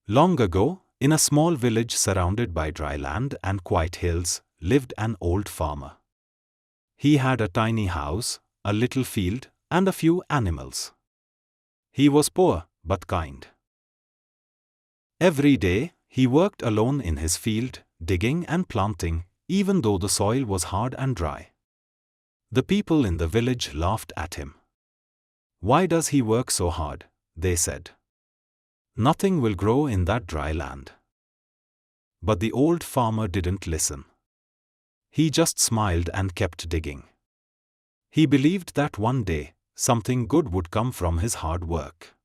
Long ago, in a small village surrounded by dry land and quiet hills, lived an old farmer. He had a tiny house, a little field, and a few animals. He was poor, but kind. Every day, he worked alone in his field, digging and planting, even though the soil was hard and dry. The people in the village laughed at him. "Why does he work so hard?" they said. "Nothing will grow in that dry land." But the old farmer didn't listen. He just smiled and kept digging. He believed that one day, something good would come from his hard work.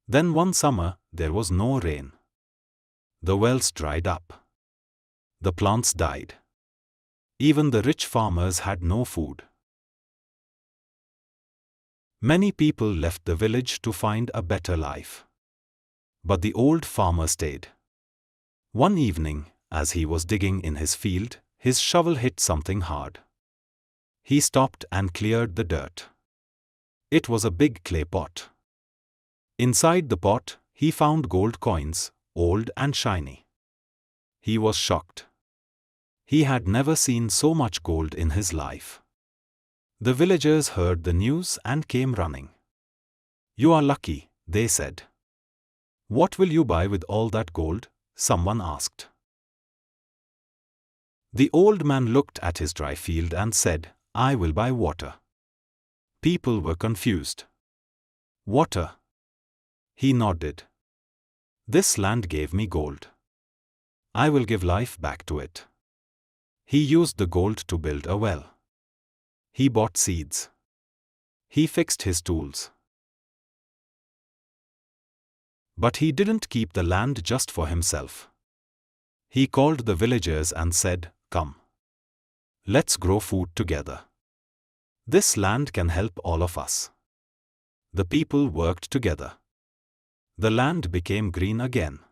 Then one summer, there was no rain. The wells dried up. The plants died. Even the rich farmers had no food. Many people left the village to find a better life. But the old farmer stayed. One evening, as he was digging in his field, his shovel hit something hard. He stopped and cleared the dirt. It was a big clay pot. Inside the pot, he found gold coins, old and shiny. He was shocked. He had never seen so much gold in his life. The villagers heard the news and came running. "You are lucky," they said. "What will you buy with all that gold?" someone asked. The old man looked at his dry field and said, "I will buy water." People were confused. "Water?" He nodded. "This land gave me gold. I will give life back to it." He used the gold to build a well. He bought seeds. He fixed his tools. But he didn't keep the land just for himself. He called the villagers and said, "Come. Let's grow food together. This land can help all of us." The people worked together. The land became green again.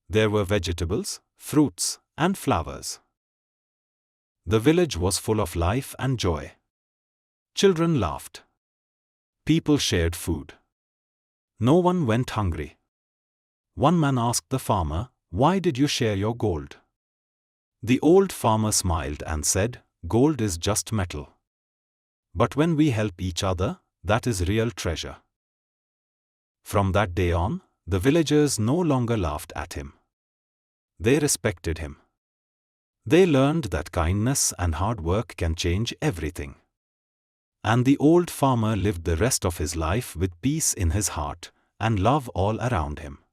There were vegetables, fruits, and flowers. The village was full of life and joy. Children laughed. People shared food. No one went hungry. One man asked the farmer, "Why did you share your gold?" The old farmer smiled and said, "Gold is just metal. But when we help each other, that is real treasure." From that day on, the villagers no longer laughed at him. They respected him. They learned that kindness and hard work can change everything. And the old farmer lived the rest of his life with peace in his heart and love all around him.